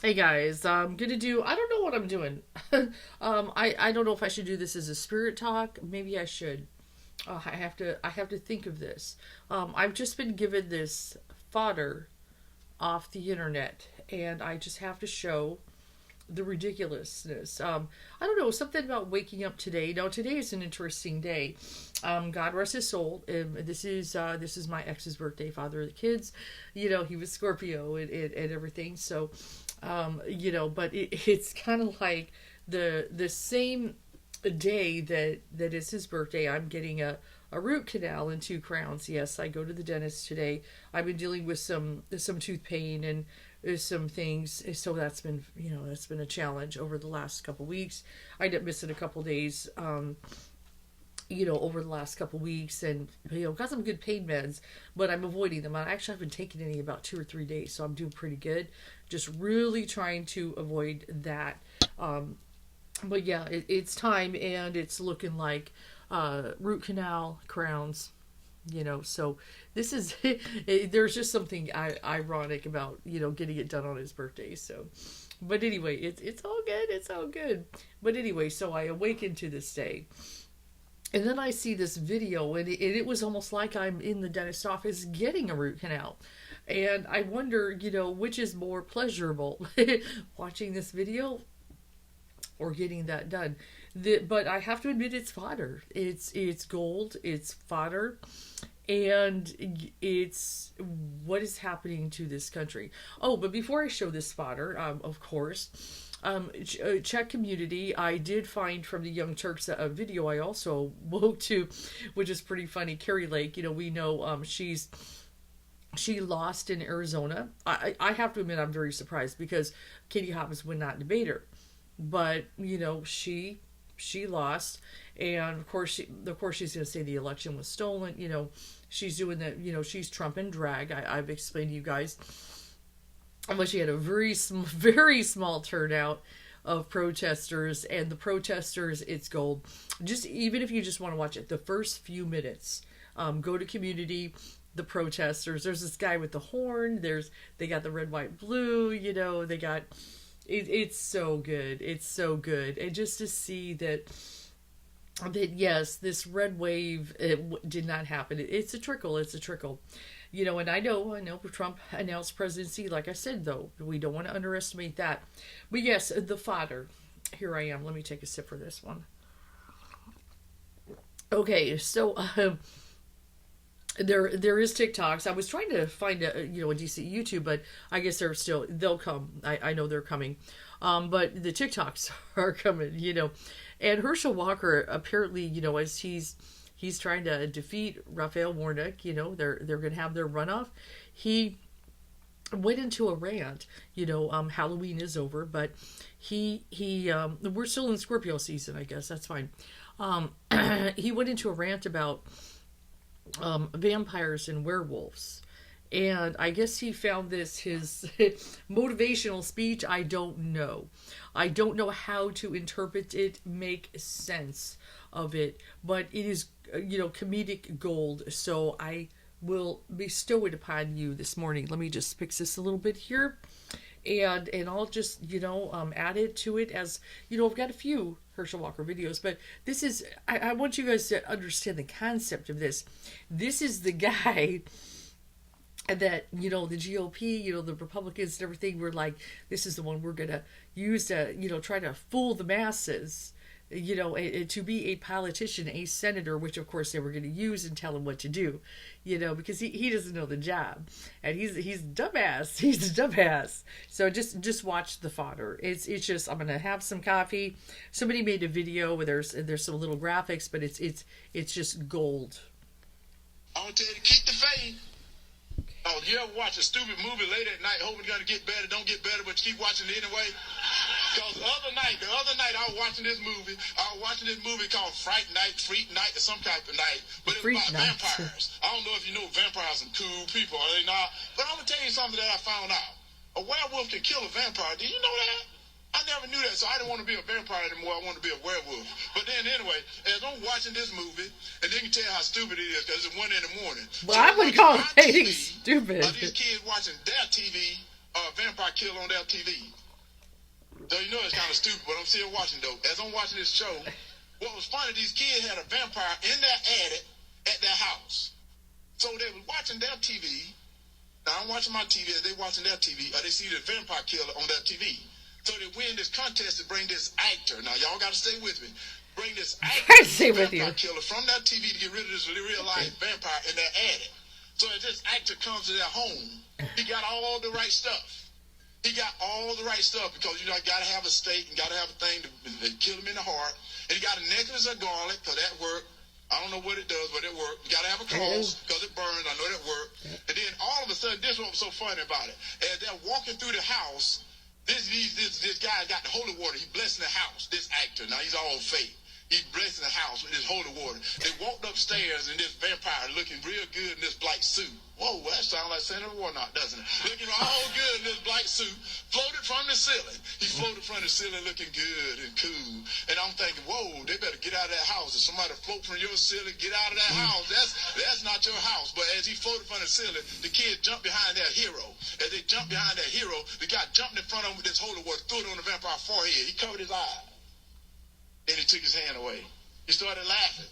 Hey guys, I'm gonna do. I don't know what I'm doing. I don't know if I should do this as a spirit talk. Maybe I should. I have to think of this. I've just been given this fodder off the internet, and I just have to show the ridiculousness. I don't know, something about waking up today. Now today is an interesting day. God rest his soul. This is my ex's birthday, father of the kids. He was Scorpio and everything. So, but it's kind of like the same day that is his birthday. I'm getting a root canal and two crowns. Yes, I go to the dentist today. I've been dealing with some tooth pain and some things, so that's been a challenge over the last couple weeks. I ended up missing a couple days, over the last couple weeks, and got some good pain meds, but I'm avoiding them. I actually haven't taken any about 2 or 3 days, so I'm doing pretty good. Just really trying to avoid that. But yeah, it's time, and it's looking like root canal, crowns. So this is there's just something ironic about getting it done on his birthday. So, but anyway, it's all good. It's all good. But anyway, so I awakened to this day. And then I see this video, and it was almost like I'm in the dentist office getting a root canal. And I wonder, which is more pleasurable, watching this video or getting that done. But I have to admit, it's fodder. It's gold. It's fodder, and it's what is happening to this country. Oh, but before I show this fodder, of course, Czech community. I did find from the Young Turks a video I also woke to, which is pretty funny. Carrie Lake. We know she lost in Arizona. I have to admit, I'm very surprised because Katie Hobbs would not debate her, but she lost, and of course she's going to say the election was stolen. She's doing that. She's Trump in drag. I've explained to you guys. But she had a very small turnout of protesters, and the protesters, it's gold. Just even if you just want to watch it, the first few minutes, go to community. The protesters. There's this guy with the horn. They got the red, white, blue. They got. It's so good. It's so good. And just to see that yes, this red wave did not happen. It's a trickle. It's a trickle. And I know Trump announced presidency. Like I said, though, we don't want to underestimate that. But yes, the fodder. Here I am. Let me take a sip for this one. Okay, so there is TikToks. I was trying to find a decent YouTube, but I guess they'll come. I know they're coming, but the TikToks are coming. And Herschel Walker apparently as he's trying to defeat Raphael Warnock. They're going to have their runoff. He went into a rant. Halloween is over, but he we're still in Scorpio season. I guess that's fine. He went into a rant about vampires and werewolves. And I guess he found this his motivational speech. I don't know. I don't know how to interpret it, make sense of it. But it is, comedic gold. So I will bestow it upon you this morning. Let me just fix this a little bit here. And I'll just, add it to it as, I've got a few Herschel Walker videos, but this is, I want you guys to understand the concept of this. This is the guy that, the GOP, the Republicans and everything were like, this is the one we're going to use to, try to fool the masses. To be a politician, a senator, which of course they were going to use and tell him what to do, because he doesn't know the job, and he's dumbass. He's a dumbass. So just watch the fodder. It's just I'm gonna have some coffee. Somebody made a video where there's some little graphics, but it's just gold. I want to tell you to keep the faith. Oh, you ever watch a stupid movie late at night hoping it's going to get better, don't get better, but you keep watching it anyway? Because the other night I was watching this movie. I was watching this movie called Freak Night, or some type of night. But it was about vampires. I don't know if you know vampires are cool people, are they not? But I'm going to tell you something that I found out. A werewolf can kill a vampire. Did you know that? I never knew that, so I didn't want to be a vampire anymore. I wanted to be a werewolf. But then anyway, as I'm watching this movie, and then you can tell how stupid it is because it's 1 in the morning. Well, I wouldn't call it stupid. These kids watching their TV, vampire kill on their TV. So you know it's kind of stupid, but I'm still watching though. As I'm watching this show, what was funny, these kids had a vampire in their attic at their house. So they were watching their TV. Now I'm watching my TV as they watching their TV, or they see the vampire killer on their TV. So they win this contest to bring this actor. Now y'all got to stay with me. Bring this actor, vampire killer, from their TV to get rid of this real life vampire in their attic. So as this actor comes to their home, he got all the right stuff. He got all the right stuff because you know, got to have a stake and got to have a thing to kill him in the heart. And he got a necklace of garlic because that worked. I don't know what it does, but it worked. You got to have a cross because it burns. I know that worked. And then all of a sudden, this is what was so funny about it. As they're walking through the house, this guy got the holy water. He blessing the house. This actor. Now he's all fake. He's blessing the house with his holy water. They walked upstairs and this vampire looking real good in this black suit. Whoa, that sounds like Senator Warnock, doesn't it? Looking all good in this black suit, floated from the ceiling. He floated from the ceiling looking good and cool. And I'm thinking, whoa, they better get out of that house. If somebody float from your ceiling, get out of that house. That's not your house. But as he floated from the ceiling, the kid jumped behind that hero. As they jumped behind that hero, the guy jumped in front of him with this holy water, threw it on the vampire's forehead. He covered his eye. Then he took his hand away. He started laughing.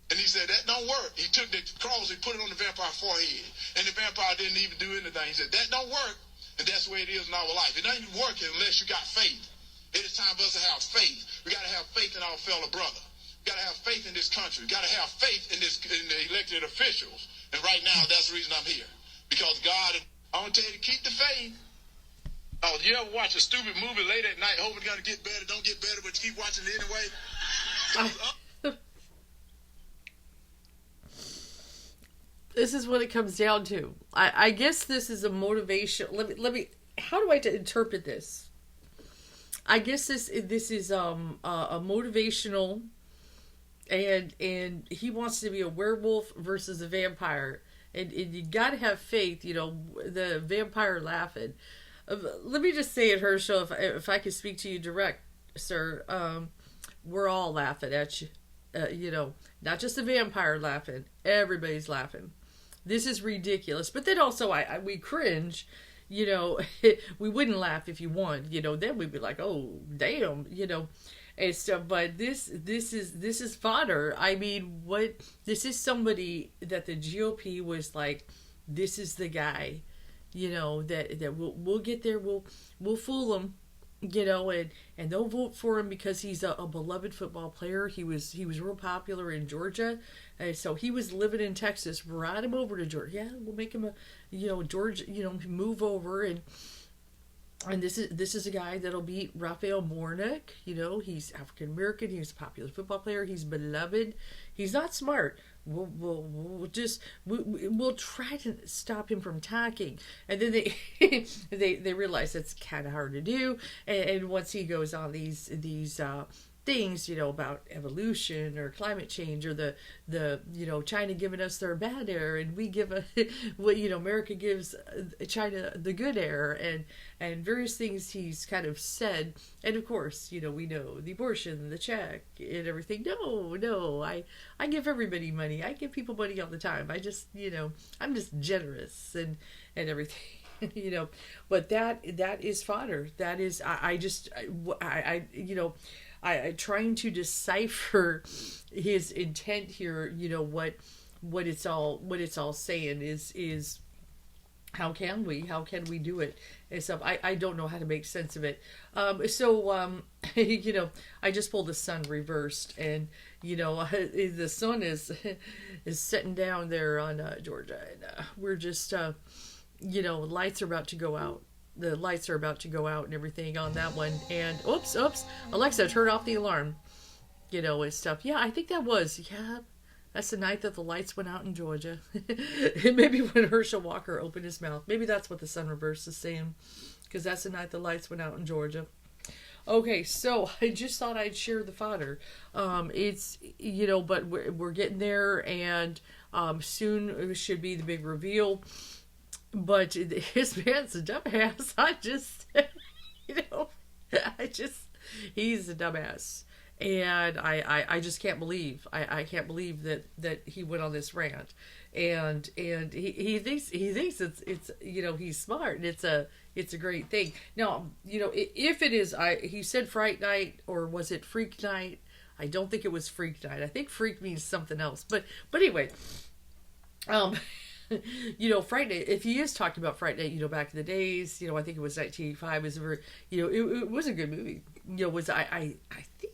And he said, that don't work. He took the cross, he put it on the vampire's forehead. And the vampire didn't even do anything. He said, that don't work. And that's the way it is in our life. It doesn't work unless you got faith. It is time for us to have faith. We got to have faith in our fellow brother. We got to have faith in this country. We got to have faith in the elected officials. And right now, that's the reason I'm here. Because God, I want to tell you to keep the faith. Oh, you ever watch a stupid movie late at night, hoping it's going to get better, don't get better, but you keep watching it anyway? This is what it comes down to. I guess this is a motivation. Let me. How do I interpret this? I guess this is a motivational, and he wants to be a werewolf versus a vampire, and you got to have faith. You know, the vampire laughing. Let me just say it, Herschel, if I could speak to you direct, sir, we're all laughing at you. You know, not just the vampire laughing. Everybody's laughing. This is ridiculous. But then also, we cringe. You know, we wouldn't laugh if you won. You know, then we'd be like, oh, damn, you know. And stuff. But this is fodder. I mean, this is somebody that the GOP was like, this is the guy. You know, that we'll get there, we'll fool them, you know, and they'll vote for him because he's a beloved football player. He was real popular in Georgia, so he was living in Texas. Brought him over to Georgia. Yeah, we'll make him Georgia, move over, and this is a guy that'll beat Raphael Warnock. You know, he's African American. He's a popular football player. He's beloved. He's not smart. We'll try to stop him from talking, and then they realize that's kind of hard to do. And once he goes on these things, you know, about evolution or climate change or the China giving us their bad air and we give America gives China the good air and various things he's kind of said. And of course, you know, we know the abortion, the check and everything. No, I give everybody money. I give people money all the time. I just, I'm just generous and everything. But that is fodder. That is, I trying to decipher his intent here. What it's all saying is how can we do it and stuff. I don't know how to make sense of it. I just pulled the sun reversed, and the sun is sitting down there on Georgia, and we're just lights are about to go out. The lights are about to go out and everything on that one. And oops, Alexa, turn off the alarm. And stuff. Yeah, I think that's the night that the lights went out in Georgia. And maybe when Herschel Walker opened his mouth, maybe that's what the sun reverse is saying, because that's the night the lights went out in Georgia. Okay, so I just thought I'd share the fodder. It's but we're getting there, and soon it should be the big reveal. But his man's a dumbass. He's a dumbass. And I just can't believe, I can't believe that he went on this rant. And he thinks it's he's smart. And It's a great thing. Now, if it is, he said Fright Night, or was it Freak Night? I don't think it was Freak Night. I think Freak means something else. But anyway, um, Fright Night. If he is talking about Fright Night, back in the days, I think it was 1985. Was a very, it was a good movie. I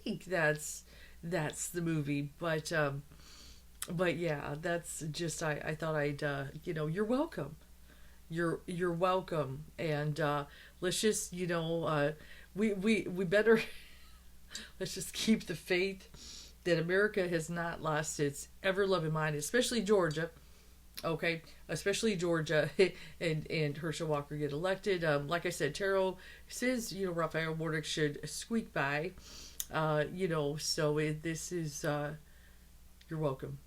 think that's the movie. But yeah, that's just I thought I'd you're welcome. You're welcome, and let's just we better let's just keep the faith that America has not lost its ever loving mind, especially Georgia. Okay, especially Georgia, and Herschel Walker get elected. Like I said, Tarot says Raphael Warnock should squeak by. So this is you're welcome.